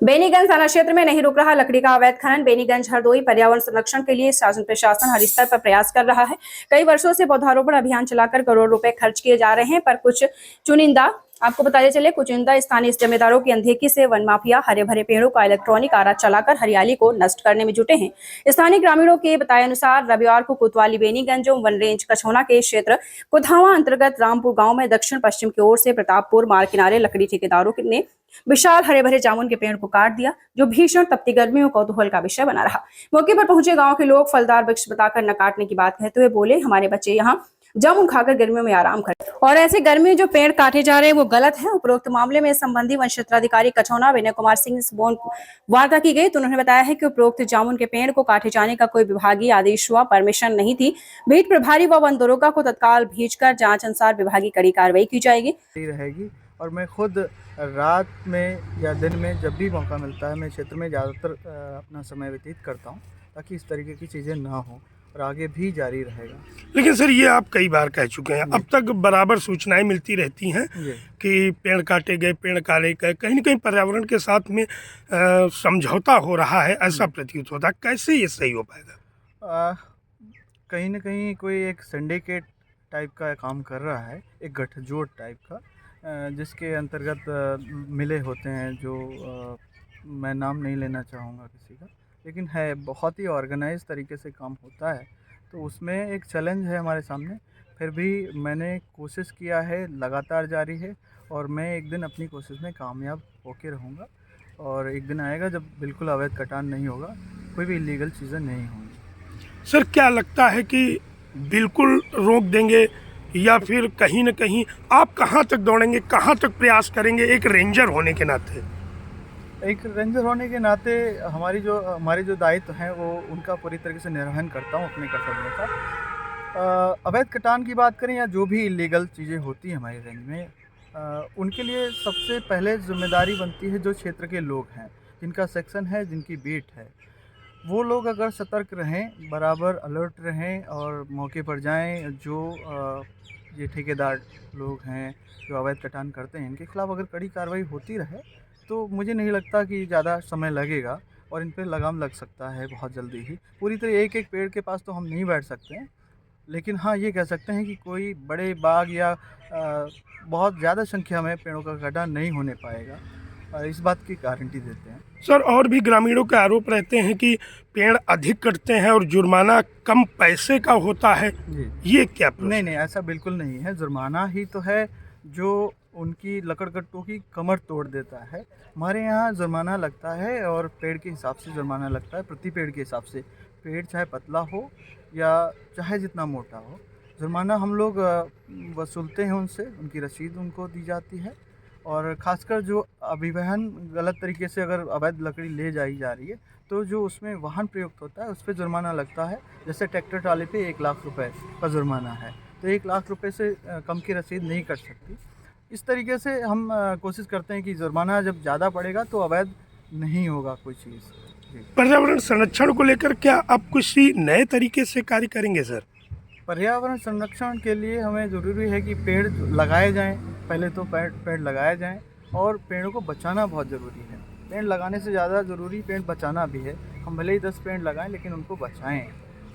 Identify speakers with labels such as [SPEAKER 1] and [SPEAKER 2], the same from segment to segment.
[SPEAKER 1] बेनीगंज थाना क्षेत्र में नहीं रुक रहा लकड़ी का अवैध खनन। बेनीगंज हरदोई पर्यावरण संरक्षण के लिए शासन प्रशासन हर स्तर पर प्रयास कर रहा है। कई वर्षों से पौधारोपण अभियान चलाकर करोड़ों रुपए खर्च किए जा रहे हैं, पर कुछ चुनिंदा कुछ चुनिंदा स्थानीय जमींदारों की अनदेखी से वन माफिया हरे भरे पेड़ों का इलेक्ट्रॉनिक आरा चलाकर हरियाली को नष्ट करने में जुटे हैं। स्थानीय ग्रामीणों के बताए अनुसार रविवार को कोतवाली बेनीगंज वन रेंज कछौना के क्षेत्र कुधावा अंतर्गत रामपुर गांव में दक्षिण पश्चिम की ओर से प्रतापपुर मार्ग किनारे लकड़ी ठेकेदारों ने विशाल हरे भरे जामुन के पेड़ को काट दिया, जो भीषण तपती गर्मियों को कौतूहल का विषय बना रहा। मौके पर पहुंचे गांव के लोग फलदार वृक्ष बताकर न काटने की बात कहते हुए बोले, हमारे बच्चे यहाँ जामुन खाकर गर्मियों में आराम करें और ऐसे गर्मी में जो पेड़ काटे जा रहे हैं वो गलत है। उपरोक्त मामले में संबंधी वन क्षेत्राधिकारी कछौना विनय कुमार सिंह से वार्ता की गई तो उन्होंने बताया है कि उपरोक्त जामुन के पेड़ को काटे जाने का कोई विभागीय आदेश व परमिशन नहीं थी। बीट प्रभारी व वन दरोगा को तत्काल भेजकर जांच अनुसार विभागीय कड़ी कार्रवाई की
[SPEAKER 2] जाएगी। और मैं खुद रात में या दिन में जब भी मौका मिलता है मैं क्षेत्र में ज़्यादातर अपना समय व्यतीत करता हूँ, ताकि इस तरीके की चीज़ें ना हो और आगे भी जारी रहेगा।
[SPEAKER 3] लेकिन सर, ये आप कई बार कह चुके हैं, अब तक बराबर सूचनाएं मिलती रहती हैं कि पेड़ काटे गए, पेड़ काटे गए, कहीं न कहीं पर्यावरण के साथ में समझौता हो रहा है, ऐसा प्रतीत होता है। कैसे ये सही हो पाएगा?
[SPEAKER 2] कहीं न कहीं कोई एक सिंडिकेट टाइप का काम कर रहा है, एक गठजोड़ टाइप का, जिसके अंतर्गत मिले होते हैं जो मैं नाम नहीं लेना चाहूँगा किसी का, लेकिन है बहुत ही ऑर्गेनाइज तरीके से काम होता है। तो उसमें एक चैलेंज है हमारे सामने, फिर भी मैंने कोशिश किया है, लगातार जारी है और मैं एक दिन अपनी कोशिश में कामयाब होके रहूँगा और एक दिन आएगा जब बिल्कुल अवैध कटान नहीं होगा, कोई भी इलीगल चीज़ें नहीं होंगी।
[SPEAKER 3] सर, क्या लगता है कि बिल्कुल रोक देंगे या फिर कहीं न कहीं आप कहाँ तक दौड़ेंगे, कहाँ तक प्रयास करेंगे एक रेंजर होने के नाते?
[SPEAKER 2] एक रेंजर होने के नाते हमारे जो दायित्व हैं वो उनका पूरी तरीके से निर्वहन करता हूँ अपने कर्तव्यों का। अवैध कटान की बात करें या जो भी इलीगल चीज़ें होती हैं हमारी रेंज में, उनके लिए सबसे पहले जिम्मेदारी बनती है जो क्षेत्र के लोग हैं, जिनका सेक्शन है, जिनकी बीट है। वो लोग अगर सतर्क रहें, बराबर अलर्ट रहें और मौके पर जाएं, जो ये ठेकेदार लोग हैं जो अवैध कटान करते हैं, इनके खिलाफ़ अगर कड़ी कार्रवाई होती रहे तो मुझे नहीं लगता कि ज़्यादा समय लगेगा और इन पर लगाम लग सकता है बहुत जल्दी ही। पूरी तरह एक एक पेड़ के पास तो हम नहीं बैठ सकते हैं, लेकिन हाँ ये कह सकते हैं कि कोई बड़े बाग या बहुत ज़्यादा संख्या में पेड़ों का कटान नहीं होने पाएगा, इस बात की गारंटी देते हैं।
[SPEAKER 3] सर, और भी ग्रामीणों के आरोप रहते हैं कि पेड़ अधिक कटते हैं और जुर्माना कम पैसे का होता है, ये क्या?
[SPEAKER 2] नहीं, ऐसा बिल्कुल नहीं है। जुर्माना ही तो है जो उनकी लकड़कट्टों की कमर तोड़ देता है। हमारे यहाँ जुर्माना लगता है और पेड़ के हिसाब से जुर्माना लगता है, प्रति पेड़ के हिसाब से। पेड़ चाहे पतला हो या चाहे जितना मोटा हो, जुर्माना हम लोग वसूलते हैं उनसे, उनकी रसीद उनको दी जाती है। और ख़ासकर जो अभिवहन गलत तरीके से अगर अवैध लकड़ी ले जाई जा रही है तो जो उसमें वाहन प्रयुक्त होता है उस पर जुर्माना लगता है। जैसे ट्रैक्टर ट्राली पे 1 लाख रुपए का जुर्माना है, तो 1 लाख रुपए से कम की रसीद नहीं कट सकती। इस तरीके से हम कोशिश करते हैं कि जुर्माना जब ज़्यादा पड़ेगा तो अवैध नहीं होगा कोई चीज़।
[SPEAKER 3] पर्यावरण संरक्षण को लेकर क्या आप किसी नए तरीके से कार्य करेंगे सर?
[SPEAKER 2] पर्यावरण संरक्षण के लिए हमें ज़रूरी है कि पेड़ लगाए जाएं। पहले तो पेड़ लगाए जाएं और पेड़ों को बचाना बहुत ज़रूरी है। पेड़ लगाने से ज़्यादा ज़रूरी पेड़ बचाना भी है। हम भले ही 10 पेड़ लगाएं लेकिन उनको बचाएं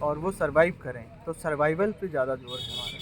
[SPEAKER 2] और वो सर्वाइव करें, तो सर्वाइवल पे ज़्यादा जोर है हमारा।